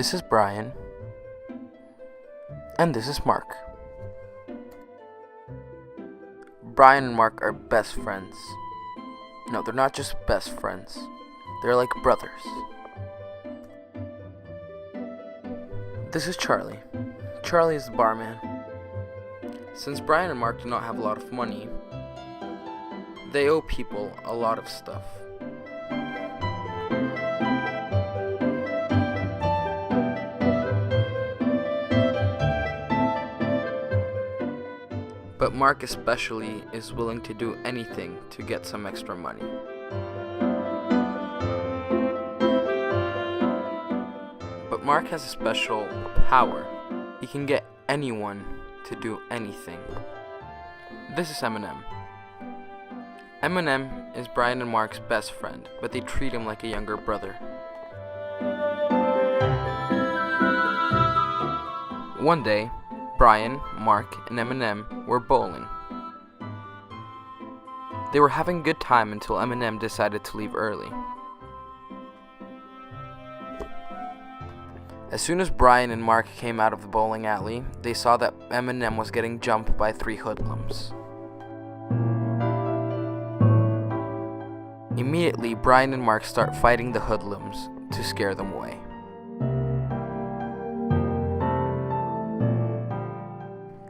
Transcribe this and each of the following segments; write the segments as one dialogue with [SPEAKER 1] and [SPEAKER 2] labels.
[SPEAKER 1] This is Brian, and this is Mark. Brian and Mark are best friends. No, they're not just best friends, they're like brothers. This is Charlie. Charlie is the barman. Since Brian and Mark do not have a lot of money, they owe people a lot of stuff. But Mark especially is willing to do anything to get some extra money. But Mark has a special power. He can get anyone to do anything. This is Eminem. Eminem is Brian and Mark's best friend, but they treat him like a younger brother. One day, Brian, Mark, and Eminem were bowling. They were having a good time until Eminem decided to leave early. As soon as Brian and Mark came out of the bowling alley, they saw that Eminem was getting jumped by 3 hoodlums. Immediately, Brian and Mark start fighting the hoodlums to scare them away.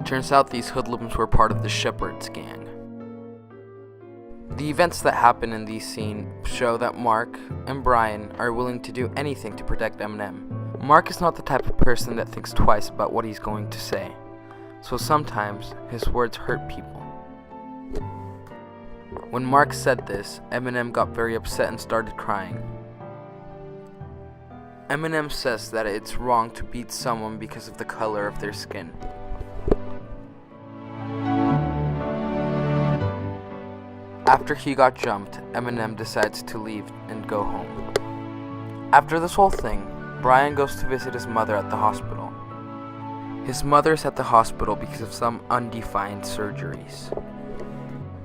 [SPEAKER 1] Turns out these hoodlums were part of the Shepherd's gang. The events that happen in these scenes show that Mark and Brian are willing to do anything to protect Eminem. Mark is not the type of person that thinks twice about what he's going to say, so sometimes his words hurt people. When Mark said this, Eminem got very upset and started crying. Eminem says that it's wrong to beat someone because of the color of their skin. After he got jumped, Eminem decides to leave and go home. After this whole thing, Brian goes to visit his mother at the hospital. His mother's at the hospital because of some undefined surgeries.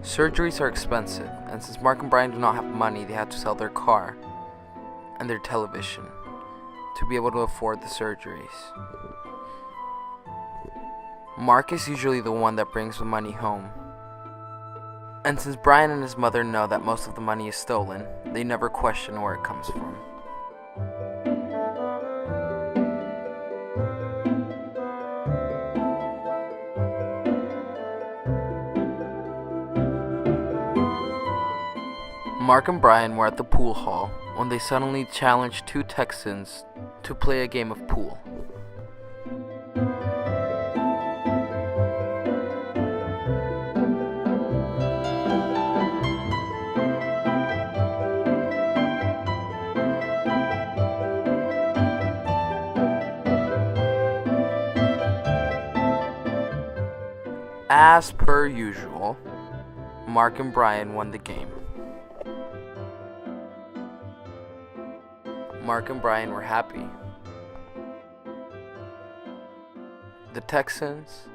[SPEAKER 1] Surgeries are expensive, and since Mark and Brian do not have money, they have to sell their car and their television to be able to afford the surgeries. Mark is usually the one that brings the money home. And since Brian and his mother know that most of the money is stolen, they never question where it comes from. Mark and Brian were at the pool hall when they suddenly challenged 2 Texans to play a game of pool. As per usual, Mark and Brian won the game. Mark and Brian were happy. The Texans,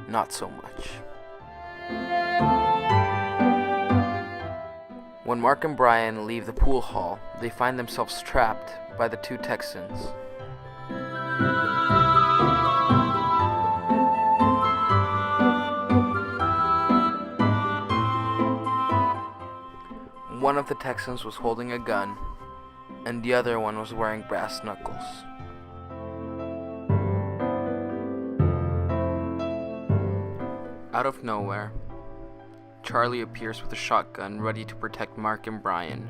[SPEAKER 1] not so much. When Mark and Brian leave the pool hall, they find themselves trapped by the 2 Texans. One of the Texans was holding a gun, and the other one was wearing brass knuckles. Out of nowhere, Charlie appears with a shotgun ready to protect Mark and Brian.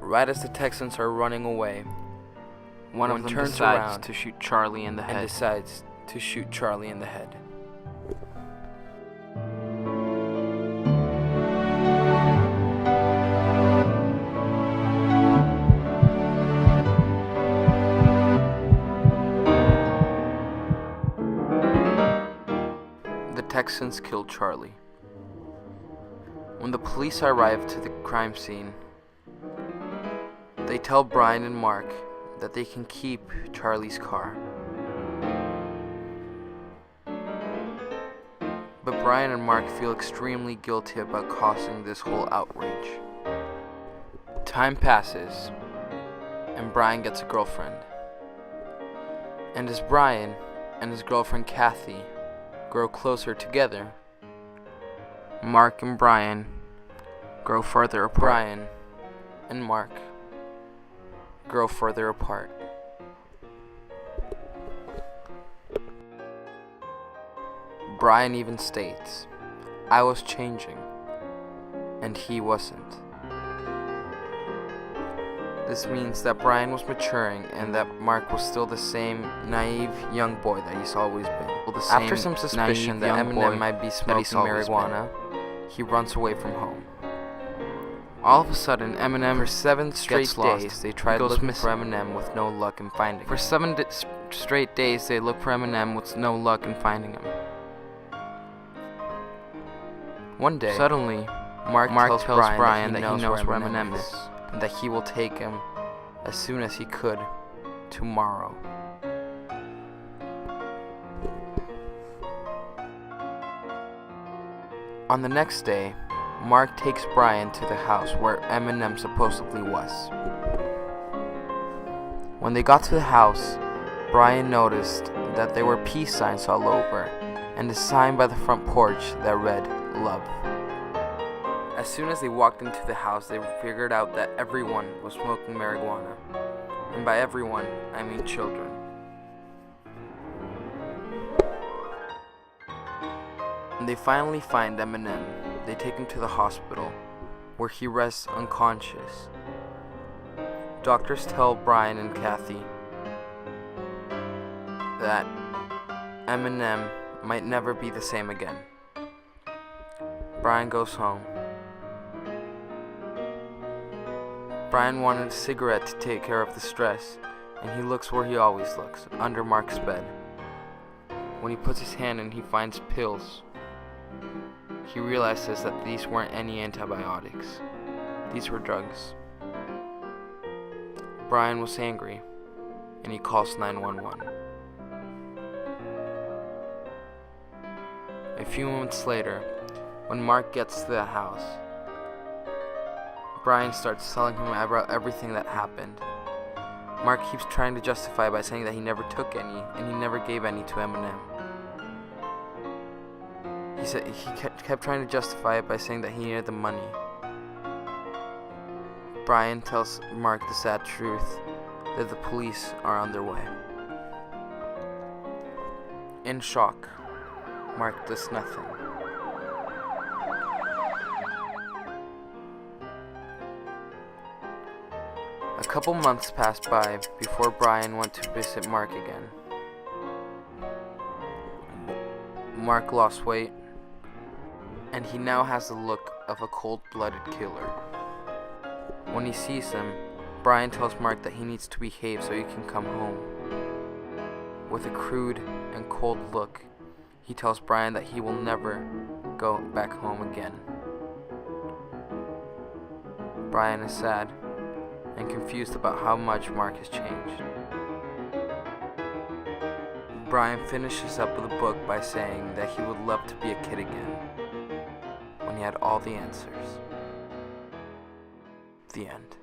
[SPEAKER 1] Right as the Texans are running away, one of them turns around to shoot Charlie in the head. And decides to shoot Charlie in the head. Texans killed Charlie. When the police arrive to the crime scene, they tell Brian and Mark that they can keep Charlie's car. But Brian and Mark feel extremely guilty about causing this whole outrage. Time passes, and Brian gets a girlfriend. And as Brian and his girlfriend Kathy grow closer together, Mark and Brian grow further apart. Brian and Mark grow further apart. Brian even states, "I was changing, and he wasn't." This means that Brian was maturing and that Mark was still the same naive young boy that he's always been. After some suspicion that Eminem might be smoking marijuana, he runs away from home. All of a sudden, Eminem, for 7 straight days, they tried looking for Eminem with no luck in finding him. For 7 straight days, they look for Eminem with no luck in finding him. One day, suddenly, Mark tells Brian that he knows where Eminem is, and that he will take him as soon as he could tomorrow. On the next day, Mark takes Brian to the house where Eminem supposedly was. When they got to the house, Brian noticed that there were peace signs all over and a sign by the front porch that read, "Love." As soon as they walked into the house, they figured out that everyone was smoking marijuana. And by everyone, I mean children. When they finally find Eminem, they take him to the hospital, where he rests unconscious. Doctors tell Brian and Kathy that Eminem might never be the same again. Brian goes home. Brian wanted a cigarette to take care of the stress, and he looks where he always looks, under Mark's bed. When he puts his hand in, he finds pills. He realizes that these weren't any antibiotics. These were drugs. Brian was angry, and he calls 911. A few moments later, when Mark gets to the house, Brian starts telling him about everything that happened. Mark keeps trying to justify by saying that he never took any, and he never gave any to Eminem. He kept trying to justify it by saying that he needed the money. Brian tells Mark the sad truth, that the police are on their way. In shock, Mark does nothing. A couple months passed by before Brian went to visit Mark again. Mark lost weight, and he now has the look of a cold-blooded killer. When he sees him, Brian tells Mark that he needs to behave so he can come home. With a crude and cold look, he tells Brian that he will never go back home again. Brian is sad and confused about how much Mark has changed. Brian finishes up with a book by saying that he would love to be a kid again, when he had all the answers. The end.